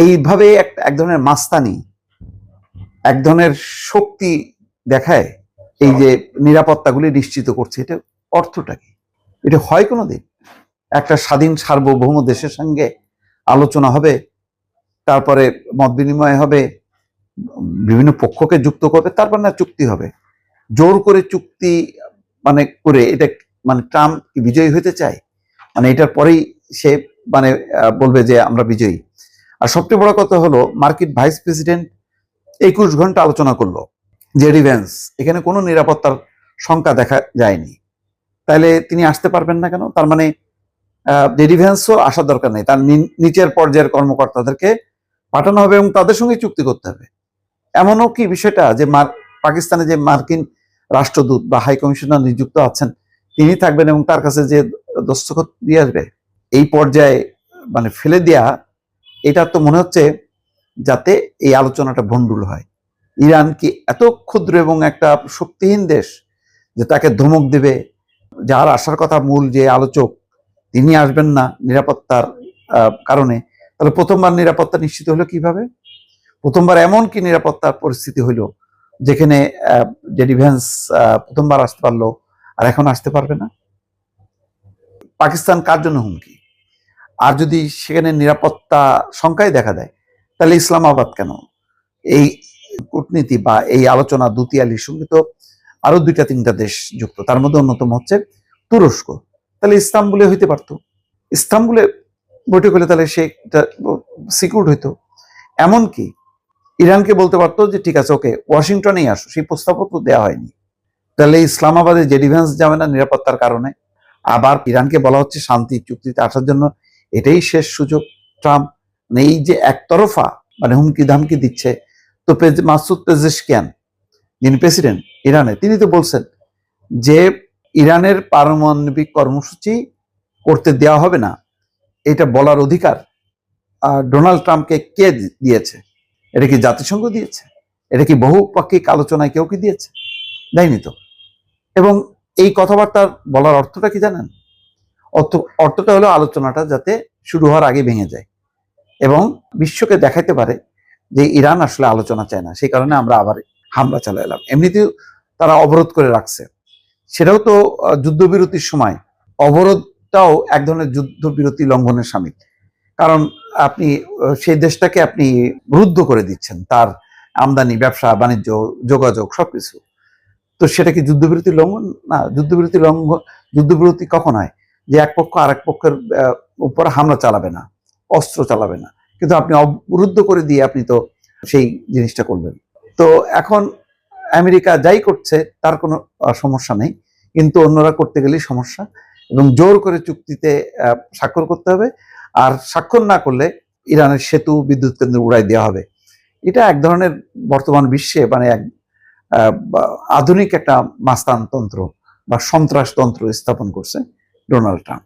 এইভাবে এক ধরনের মাস্তানি, এক ধরনের শক্তি দেখায় এই যে নিরাপত্তাগুলি নিশ্চিত করছে। এটা অর্থটা কি? এটা হয় কোনোদিন? একটা স্বাধীন সার্বভৌম দেশের সঙ্গে আলোচনা হবে, তারপরে মত বিনিময় হবে, বিভিন্ন পক্ষকে যুক্ত করবে, তারপর না চুক্তি হবে। জোর করে চুক্তি করে এটা ট্রাম্প কি বিজয়ী হতে চায়? এটার পরেই সে বলবে যে আমরা বিজয়ী। আর সবচেয়ে বড় কথা হলো, মার্কিন ভাইস প্রেসিডেন্ট 21 ঘন্টা আলোচনা করলো জেডি ভ্যান্স, এখানে কোনো নিরাপত্তার শঙ্কা দেখা যায়নি। তাহলে তিনি আসতে পারবেন না কেন? তার জেডি ভ্যান্সও আসার দরকার নেই, তার নিচের পর্যায়ের কর্মকর্তাদেরকে পাঠানো হবে এবং তাদের সঙ্গে চুক্তি করতে হবে। এমনও কি বিষয়টা যে পাকিস্তানে যে মার্কিন রাষ্ট্রদূত বা হাই কমিশনার নিযুক্ত আছেন, তিনি থাকবেন এবং তার কাছে যে দস্তখত দিয়ে আসবে? এই পর্যায়ে ফেলে দেয়া, এটা তো মনে হচ্ছে যাতে এই আলোচনাটা ভণ্ডুল হয়। ইরান কি এত ক্ষুদ্র এবং একটা শক্তিহীন দেশ যে তাকে ধমক দেবে? যার আসার কথা মূল যে আলোচক, তিনি আসবেন না নিরাপত্তার কারণে, তাহলে প্রথমবার নিরাপত্তা নিশ্চিত হলো কিভাবে? প্রথমবার এমন কি নিরাপত্তার পরিস্থিতি হইল যেখানে জেডি ভ্যান্স প্রথমবার আসতে পারলো আর এখন আসতে পারবে না? পাকিস্তান কার জন্য হুমকি? আর যদি সেখানে নিরাপত্তা সংখ্যায় দেখা দেয়, তাহলে ইসলামাবাদ কেন? এই কূটনীতি বা এই আলোচনা দুতিয়ালির সঙ্গে তো আরো 2-3টা দেশ যুক্ত, তার মধ্যে অন্যতম হচ্ছে তুরস্ক। তাহলে ইস্তাম্বুলে হইতে পারতো, ইস্তাম্বুলে বৈঠক হলে তাহলে সেটা সিকিউর হইতো। এমনকি ইরানকে বলতে পারতো যে ঠিক আছে, ওকে, ওয়াশিংটনেই আসো, সেই প্রস্তাবও তো দেওয়া হয়নি। তাহলে ইসলামাবাদে জেডি ভ্যান্স যাবে না নিরাপত্তার কারণে। আবার ইরানকে বলা হচ্ছে শান্তি চুক্তিতে আসার জন্য, এটাই শেষ সুযোগ। ট্রাম্প এই যে একতরফা হুমকি ধামকি দিচ্ছে, তো মাসুদ পেজেশকিয়ান, যিনি প্রেসিডেন্ট ইরানের, তিনি তো বলছেন যে ইরানের পারমাণবিক কর্মসূচি করতে দেওয়া হবে না, এটা বলার অধিকার ডোনাল্ড ট্রাম্পকে কে দিয়েছে? এটা কি জাতিসংঘ দিয়েছে? এটা কি বহুপাক্ষিক আলোচনায় কেউ কি দিয়েছে? দেয়নি তো। এবং এই কথাবার্তার বলার অর্থটা কি জানেন? অর্থটা হলো আলোচনাটা যাতে শুরু হওয়ার আগে ভেঙে যায় এবং বিশ্বকে দেখাইতে পারে যে ইরান আসলে আলোচনা চায় না, সেই কারণে আমরা আবার হামলা চালাইলাম। এমনিতেও তারা অবরোধ করে রাখছে, সেটাও তো যুদ্ধবিরতির সময়। অবরোধটাও এক ধরনের যুদ্ধবিরতি লঙ্ঘনের শামিল, কারণ আপনি সেই দেশটাকে আপনি রুদ্ধ করে দিচ্ছেন, তার আমদানি, ব্যবসা বাণিজ্য, যোগাযোগ সবকিছু। তো সেটা কি যুদ্ধবিরতি লঙ্ঘন না? যুদ্ধবিরতি কখন হয়? যে এক পক্ষ আরেক পক্ষের উপর হামলা চালাবে না, অস্ত্র চালাবে না, কিন্তু আপনি অবরুদ্ধ করে দিয়ে আপনি তো সেই জিনিসটা করবেন। তো এখন আমেরিকা যাই করছে তার কোনো সমস্যা নেই, কিন্তু অন্যরা করতে গেলেই সমস্যা, এবং জোর করে চুক্তিতে স্বাক্ষর করতে হবে। আর স্বাক্ষর না করলে ইরানের সেতু, বিদ্যুৎ কেন্দ্র উড়াই দেওয়া হবে। এটা এক ধরনের বর্তমান বিশ্বে এক আধুনিক একটা মাস্তানতন্ত্র বা সন্ত্রাসতন্ত্র স্থাপন করছে ডোনাল্ড ট্রাম্প।